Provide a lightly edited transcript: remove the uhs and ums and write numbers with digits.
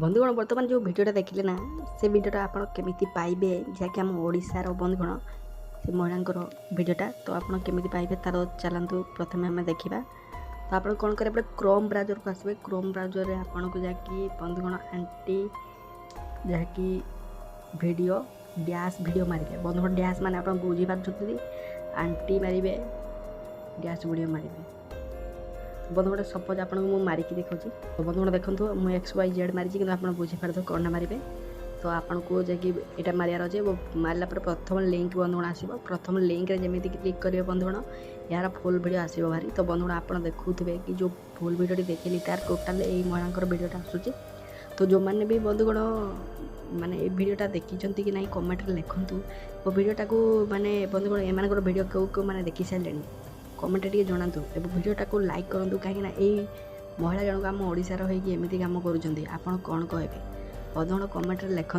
बंधुगण बर्तमान जो भिडियोटा देखिले ना से भिडियोटा आप केमिति पाइबे जहाँकि आम ओडिशार बंधुगण से महिलांकर भिडियोटा तो आप केमिति पाइबे तार चलतु प्रथम आम देखा तो आप कौन करेंगे क्रोम ब्राउजर को आसबे क्रोम ब्राउजर रे आपन को जाकि बंधुगण आंटी जहाँकि वीडियो डैश वीडियो मारे बंधुगण डैश माने आप बुझी पार्टी आंटी मारे डैश वीडियो मारे बंधुगण सपोज आपको मारिकी देखा तो बंधुगण देखो मुझे XYZ मारी कि आप बुझीपार कौन मारे तो आपको जाकि मारियार अच्छे वो मारला प्रथम लिंक बंधुगण आसो प्रथम लिंक जमी क्लिक करेंगे बंधुगण यार फुल वीडियो आसो भारी तो बंधुगण आप देखुवे कि जो फुल वीडियो देखिली तार टोटाल यही महिला वीडियोटा आसूँ तो जो मैंने भी बंधुगण माने ये वीडियोटा देखी कि नहीं कमेंट लिखु वो वीडियोटा को माने बंधुगण एम वीडियो क्यों मैंने देखी सारे कमेंट टे जनातु वीडियोटा को लाइक करूँ कहीं यही महिला जनक आम ओडिशार होमती कम कर कौन कहे बंधुगण कमेंट लिखु।